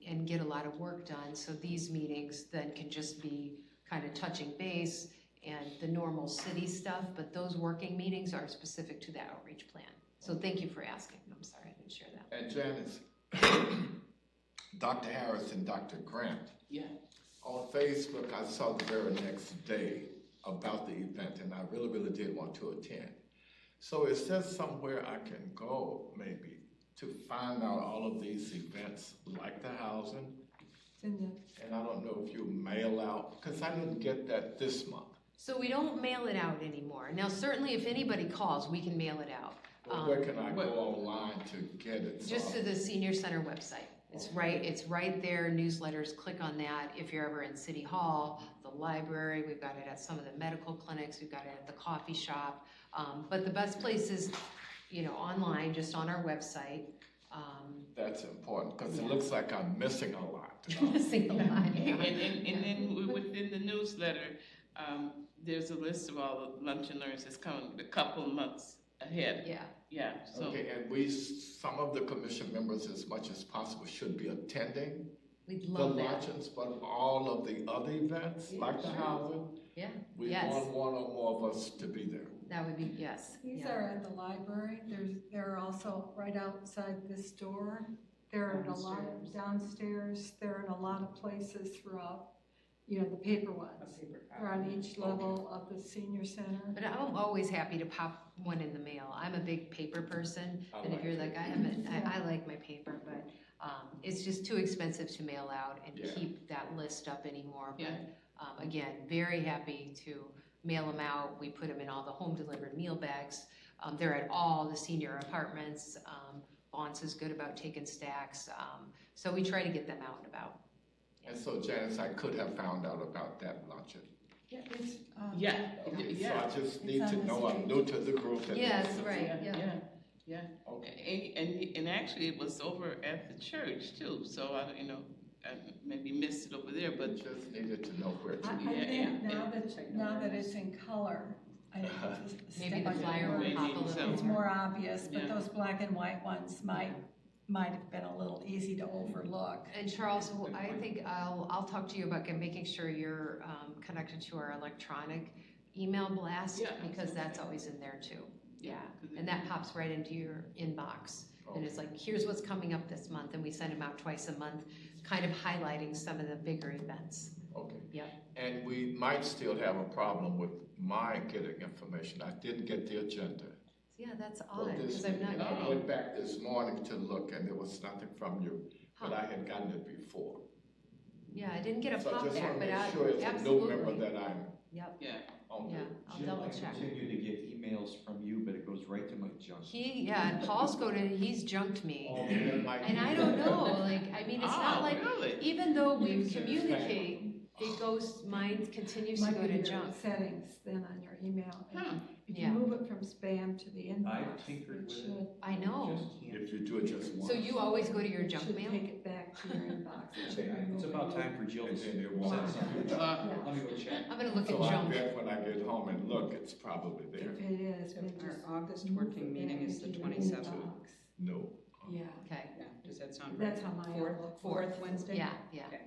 and get a lot of work done. So these meetings then can just be kind of touching base and the normal city stuff, but those working meetings are specific to the outreach plan. So thank you for asking. I'm sorry I didn't share that. And Janice, Dr. Harris and Dr. Grant. Yeah. On Facebook, I saw the very next day about the event, and I really, really did want to attend. So is there somewhere I can go, maybe, to find out all of these events, like the housing? And I don't know if you mail out, because I didn't get that this month. So we don't mail it out anymore. Now, certainly if anybody calls, we can mail it out. Well, where can I go online to get it? Just to the Senior Center website. It's right there, newsletters, click on that. If you're ever in City Hall, the library, we've got it at some of the medical clinics, we've got it at the coffee shop. But the best place is, online, just on our website. That's important, because it looks like I'm missing a lot. Missing a lot, yeah. And then within the newsletter, there's a list of all the lunch and learns that's coming a couple of months ahead. Yeah. So. Okay, and some of the commission members, as much as possible, should be attending We'd love the luncheons, but all of the other events, like the housing. Yeah. We want one or more of us to be there. That would be, yes. These are at the library. They're also right outside this door. They're in a lot of downstairs. They're in a lot of places throughout, the paper ones. They're on each level of the senior center. But I'm always happy to pop one in the mail. I'm a big paper person, and if you're like, I like my paper, but it's just too expensive to mail out and keep that list up anymore. But again, very happy to mail them out. We put them in all the home delivered meal bags. They're at all the senior apartments. Bonds is good about taking stacks. So we try to get them out and about. And so, Janice, I could have found out about that luncheon. Yeah, it's, So I just need to know I'm new to the group. Yes, right, yeah. Yeah. Okay. And actually it was over at the church too, so I maybe missed it over there, We but just needed to know where to I be. think now that it's in color, I think it's a Maybe step the flyer will forward. pop a little It's more. more obvious, but Yeah. those black and white ones might have been a little easy to overlook. And Charles, I think I'll talk to you about making sure you're connected to our electronic email blast, Yeah, because that's always in there too. Yeah, and that pops right into your inbox. And it's like, here's what's coming up this month, and we send them out twice a month, kind of highlighting some of the bigger events. Okay. Yep. And we might still have a problem with my getting information. I didn't get the agenda. Yeah, that's for odd, this because I'm not meeting. I getting. went back this morning to look and there was nothing from you, but I had gotten it before. Yeah, I didn't get a So I pop just back, want to but make sure it's a new absolutely. member that I'm Yep, yeah. on. yeah, I'll Jill, double I check. continue to get emails from you, but it goes right to my junk. And Paul's he's junked me. Oh, that might And be- I don't know, like, I mean, it's not like, Really? even though we Use it as communicate, it goes, mine continues to Might go be to your junk. settings then on your email. Huh. If Yeah. you move it from spam to the inbox, I've tinkered it with should, it. I know. Just can't. If you do it just once. So you always go to your junk should mail? take it back to your inbox. It should Okay, it's remove about it. time for Jill to And then send it won't. something. Yeah. Let me go check. I'm gonna look at So I junk. bet when I get home and look, it's probably there. If it is, then Our just August move working it meeting back is the into your 27th. inbox. No. Yeah, Okay, Yeah, does that sound right? that's how my Fourth, outlook fourth works. Wednesday? yeah. Okay.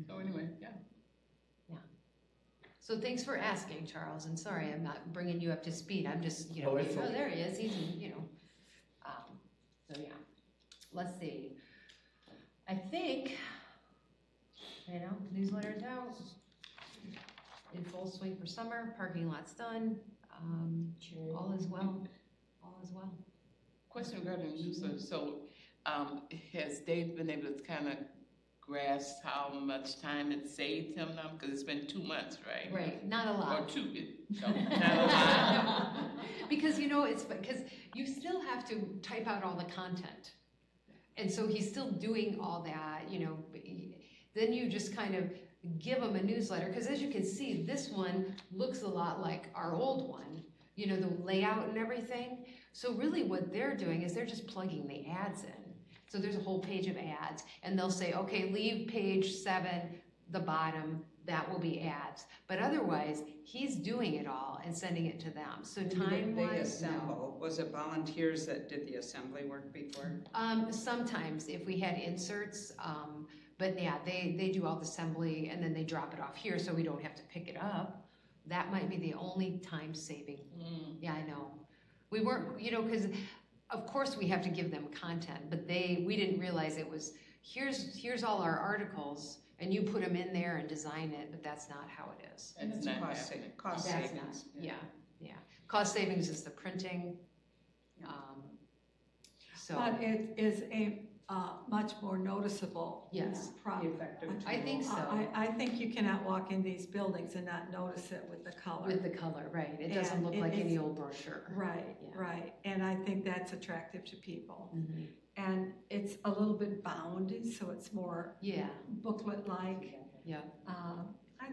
So anyway, yeah. So thanks for asking, Charles, and sorry, I'm not bringing you up to speed, I'm just, Oh, it's okay. there he is, he's, so yeah. Let's see. I think, newsletter's out, in full swing for summer, parking lot's done, all is well, all is well. Question regarding the newsletter. So, has Dave been able to kind of grasp how much time it saved him now? Because it's been 2 months, right? Right, not a lot. Or two, no, not a lot. Because it's because you still have to type out all the content. And so he's still doing all that, then you just kind of give him a newsletter, because as you can see, this one looks a lot like our old one, the layout and everything. So really what they're doing is they're just plugging the ads in. So there's a whole page of ads, and they'll say, okay, leave page 7, the bottom, that will be ads. But otherwise, he's doing it all and sending it to them. So They time-wise, assemble. Was it volunteers that did the assembly work before? sometimes if we had inserts, but yeah, they do all the assembly and then they drop it off here so we don't have to pick it up. That might be the only time saving. Yeah, I know. We weren't, because of course we have to give them content, but we didn't realize it was, here's all our articles, and you put them in there and design it, but that's not how it is. And it's not cost happening. cost That's savings. not, yeah. Cost savings is the printing. So, But it is a much more noticeable yes, problem. Effective. I think so. I think you cannot walk in these buildings and not notice it with the color. With the color, right. It doesn't And look like any it's- old brochure. Right, Yeah. right. And I think that's attractive to people. Mhm. And it's a little bit bound, so it's more Yeah, booklet-like. yeah, I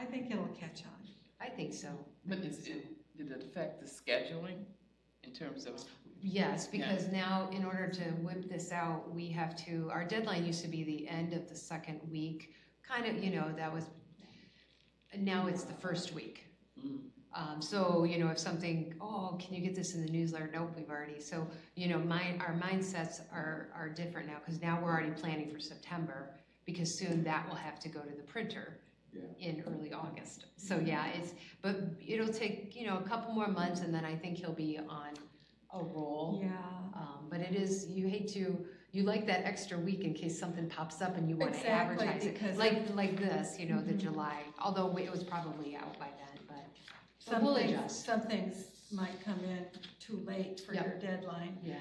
think it'll catch on. I think so. But did it affect the scheduling in terms of? Yes, because now in order to whip this out, we have to, our deadline used to be the end of the second week, kind of, that was, now it's the first week. So, if something, can you get this in the newsletter? Nope, we've already, so, our mindsets are different now, because now we're already planning for September, because soon that will have to go to the printer in early August. So yeah, but it'll take, a couple more months, and then I think he'll be on a roll. Yeah. But it is, you like that extra week in case something pops up and you want to Exactly, advertise it. because- Like this, the Mhm. July, although it was probably out by then, but we'll adjust. Some things might come in too late for Yep. your deadline. Yeah,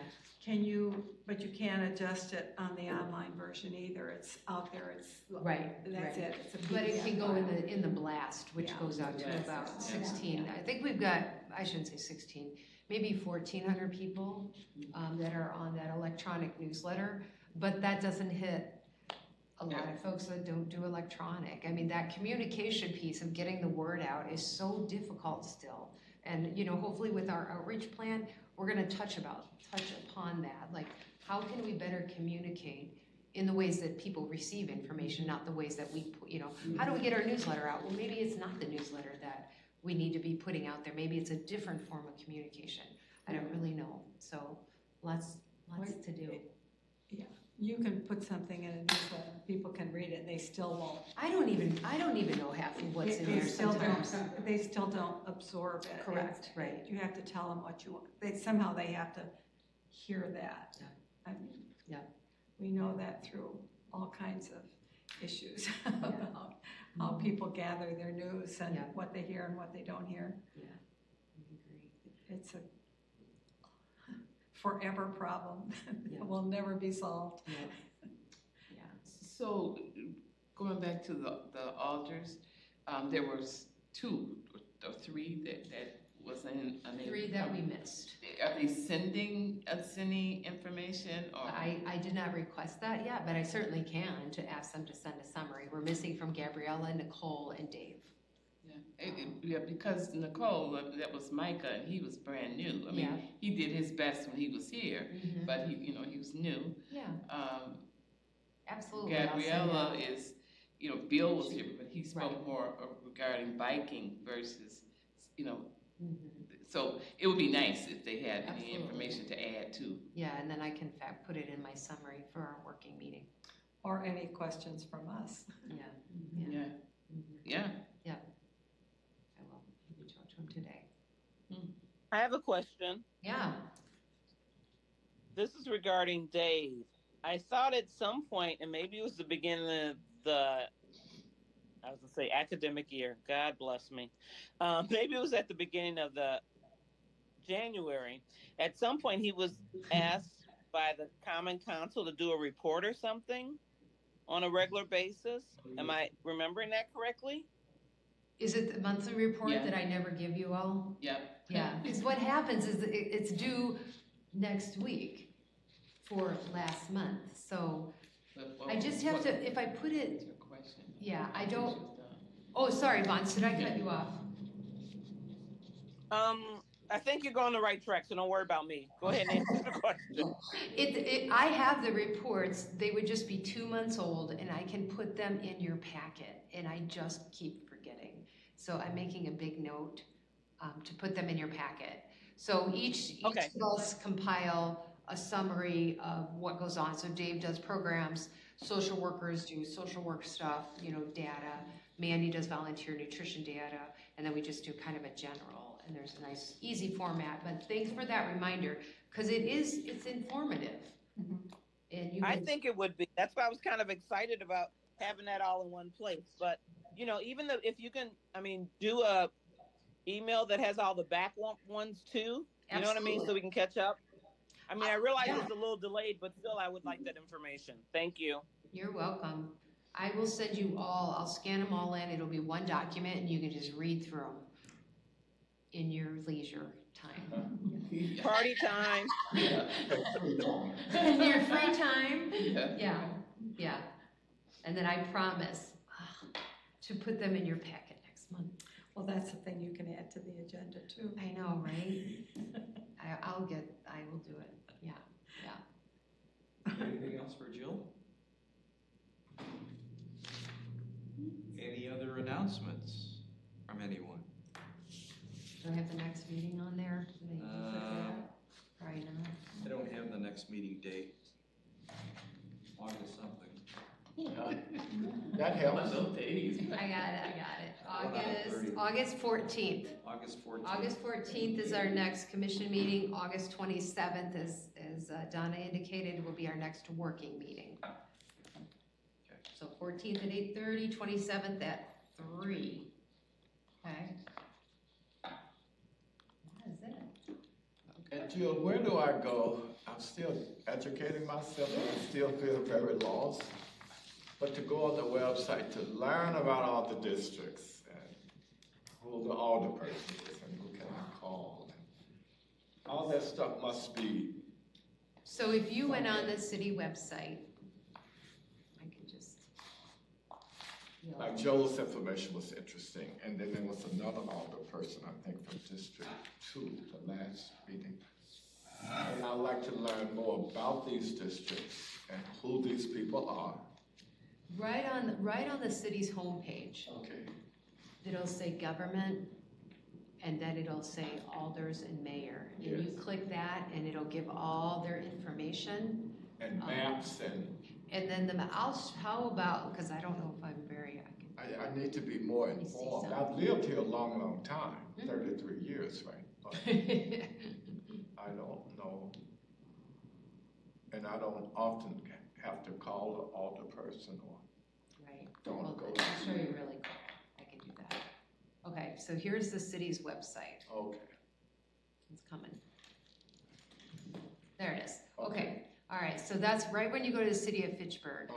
But you can't adjust it on the online version either. It's out there, right, that's right. it. It's a But it PDF can go file. in the blast, which Yeah. goes out to Yes. about Yeah. 16. I think we've got, I shouldn't say 16, maybe 1,400 people that are on that electronic newsletter. But that doesn't hit a lot of folks that don't do electronic. I mean, that communication piece of getting the word out is so difficult still, And, hopefully with our outreach plan, we're gonna touch upon that. Like, how can we better communicate in the ways that people receive information, not the ways that we, how do we get our newsletter out? Well, maybe it's not the newsletter that we need to be putting out there. Maybe it's a different form of communication. I don't really know. So lots to do. Yeah, you can put something in a newsletter, people can read it, and they still won't. I don't even know half of what's in there sometimes. They still don't absorb it. Correct, right. You have to tell them what you want. They have to hear that. Yeah. I mean, Yeah. we know that through all kinds of issues about how people gather their news and what they hear and what they don't hear. Yeah, I agree. It's a forever problem that will never be solved. Yeah. So, going back to the altars, there was 2 or 3 that was in. 3 that we missed. Are they sending us any information? Or? I did not request that yet, but I certainly can to ask them to send a summary. We're missing from Gabriella, Nicole, and Dave. Yeah, because Nicole, that was Micah, and he was brand new. I mean, he did his best when he was here, but he was new. Yeah. Absolutely. Gabriella is, Bill was here, but he spoke more regarding biking versus, so it would be nice if they had any information to add too. Yeah, and then I can in fact put it in my summary for our working meeting. Or any questions from us. Yeah. I will reach out to him today. I have a question. Yeah. This is regarding Dave. I thought at some point, and maybe it was the beginning of I was gonna say academic year. God bless me. Maybe it was at the beginning of the January. At some point, he was asked by the Common Council to do a report or something on a regular basis. Am I remembering that correctly? Is it the monthly report that I never give you all? Yeah. Yeah, because what happens is it's due next week for last month. So I just have to, if I put it, yeah, I don't, oh, sorry, Vance, did I cut you off? I think you're going the right track, so don't worry about me. Go ahead and answer the question. I have the reports. They would just be 2 months old, and I can put them in your packet, and I just keep forgetting. So I'm making a big note to put them in your packet. So each of us compile a summary of what goes on. So Dave does programs, social workers do social work stuff, data. Mandy does volunteer nutrition data, and then we just do kind of a general. And there's a nice, easy format. But thanks for that reminder, because it's informative. And I think it would be. That's why I was kind of excited about having that all in one place. But even though if you can, do a email that has all the back ones too. You know what I mean? So we can catch up. I realize it's a little delayed, but still, I would like that information. Thank you. You're welcome. I will send you all. I'll scan them all in. It'll be one document, and you can just read through them in your leisure time. Party time. In your free time. Yeah. And then I promise to put them in your packet next month. Well, that's the thing you can add to the agenda too. I know, right? I will do it. Yeah. Anything else for Jill? Any other announcements from anyone? Do I have the next meeting on there? Probably not. I don't have the next meeting date. August something. That helps. I got it. August 14th. August 14th. August 14th is our next commission meeting. August 27th, as Donna indicated, will be our next working meeting. Okay. So 14th at 8:30, 27th at 3. Okay. That is it. And Jill, where do I go? I'm still educating myself and I still feel very lost. But to go on the website to learn about all the districts and who the alderperson is and who can I call. And all that stuff must be. So if you went on the city website, I can just Like Joe's information was interesting, and then there was another alder person, I think from District 2, the last meeting. And I'd like to learn more about these districts and who these people are. Right on the city's homepage, Okay. it'll say government, and then it'll say alders and mayor. And you Yes. click that, and it'll give all their information. And maps And then how about, because I don't know if I'm very, I need to be more me see informed. some. I've lived here a long, long time, 33 years, right? But I don't know. And I don't often have to call an alder person or right. don't Well, go. I'll show you really quick. I can do that. Okay, so here's the city's website. Okay. It's coming. There it is. Okay. All right, so that's right when you go to the city of Fitchburg.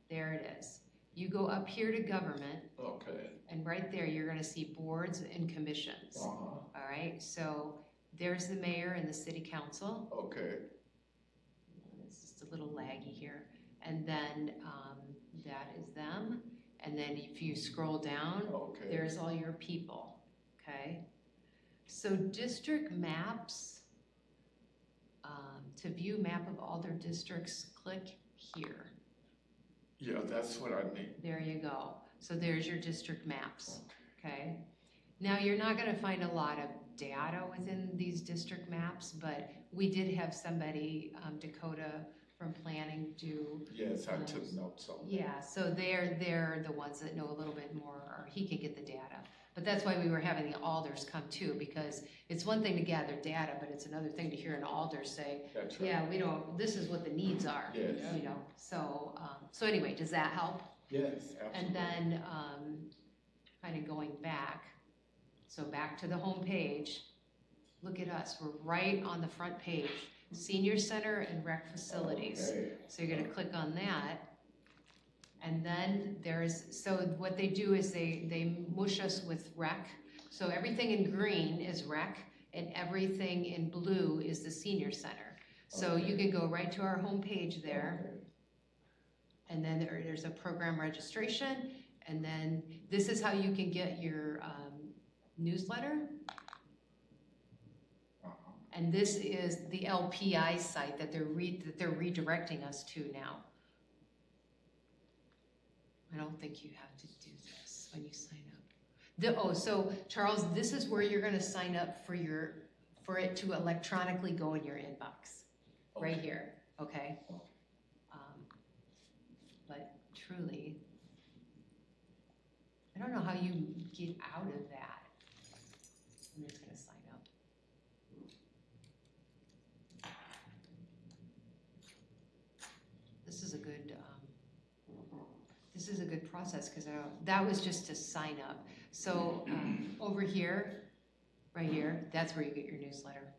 There it is. You go up here to government. Okay. And right there, you're gonna see boards and commissions. All right, so there's the mayor and the city council. Okay. It's just a little laggy here. And then that is them. And then if you scroll down, there's all your people, okay? So district maps, to view map of all their districts, click here. Yeah, that's what I need. There you go. So there's your district maps, okay? Now, you're not gonna find a lot of data within these district maps, but we did have somebody, Dakota from planning, do. Yes, I took notes on that. Yeah, so they're the ones that know a little bit more, or he can get the data. But that's why we were having the alders come too, because it's one thing to gather data, but it's another thing to hear an alder say, That's right. yeah, we don't, this is what the needs are. Yes. You know, so anyway, does that help? Yes, absolutely. And then, kind of going back, so back to the home page, look at us, we're right on the front page, Senior Center and Rec Facilities. Okay. So you're gonna click on that, and then so what they do is they mush us with rec. So everything in green is rec, and everything in blue is the Senior Center. So you can go right to our home page there, and then there's a program registration, and then this is how you can get your newsletter. And this is the LPI site that they're redirecting us to now. I don't think you have to do this when you sign up. So Charles, this is where you're gonna sign up for it to electronically go in your inbox, right here, okay? But truly, I don't know how you get out of that. I'm just gonna sign up. This is a good process, because that was just to sign up. So over here, right here, that's where you get your newsletter.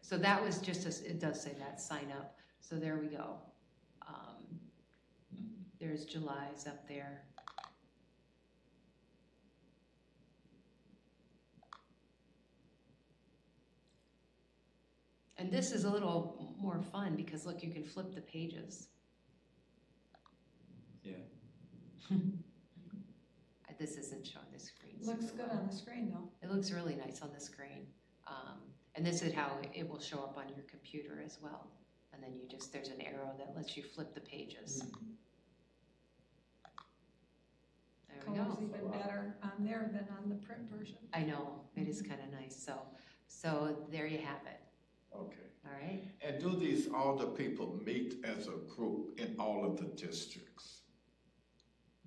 So that was just, it does say that, sign up. So there we go. There's July's up there. And this is a little more fun because look, you can flip the pages. Yeah. This isn't showing the screen. Looks good on the screen though. It looks really nice on the screen. And this is how it will show up on your computer as well. And then there's an arrow that lets you flip the pages. There we Color's go. even better on there than on the print version. I know, it is kind of nice. So there you have it. Okay. All right. And do these alder people meet as a group in all of the districts?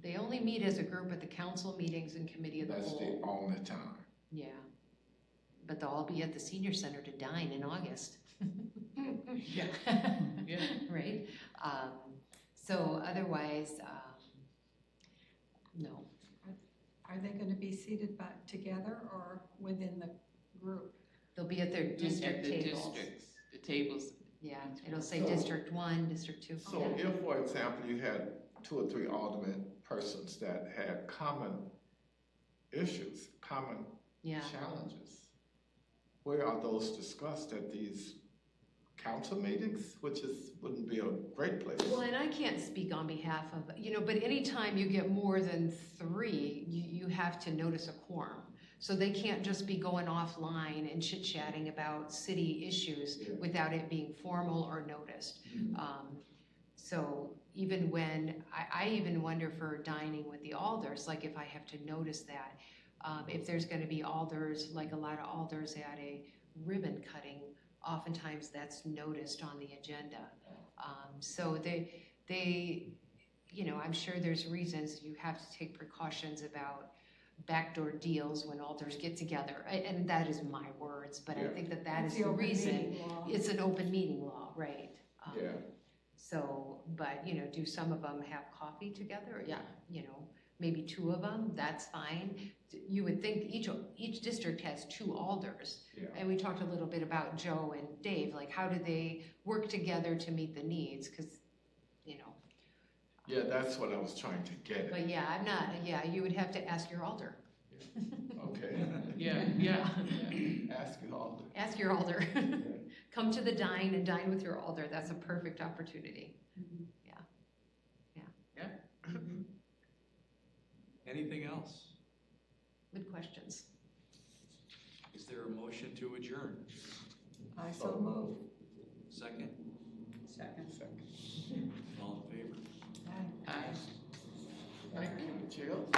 They only meet as a group at the council meetings and committee of the That's whole. the only time. Yeah. But they'll all be at the senior center to dine in August. Yeah. Yeah. Right? So otherwise, no. Are they gonna be seated together or within the group? They'll be at their district At the tables. districts, the tables. Yeah, it'll say District 1, District 2. So if, for example, you had 2 or 3 alderman persons that had common issues, common Yeah. challenges, where are those discussed at these council meetings, which wouldn't be a great place. Well, and I can't speak on behalf of, but anytime you get more than 3, you have to notice a quorum. So they can't just be going offline and chit-chatting about city issues without it being formal or noticed. So even when, I even wonder for dining with the alders, like if I have to notice that, if there's gonna be alders, like a lot of alders at a ribbon cutting, oftentimes that's noticed on the agenda. So they, I'm sure there's reasons you have to take precautions about backdoor deals when alders get together. And that is my words, but I think that is the reason. It's an open meeting law, right? So, but, do some of them have coffee together? Yeah, maybe 2 of them, that's fine. You would think each district has 2 alders. And we talked a little bit about Joe and Dave, like how do they work together to meet the needs? Because, Yeah, that's what I was trying to get at. But you would have to ask your alder. Okay. Yeah. Ask your alder. Ask your alder. Come to the dine and dine with your alder. That's a perfect opportunity. Anything else? Good questions. Is there a motion to adjourn? I so move. Second? Second. All in favor? Aye. Thank you, Jill.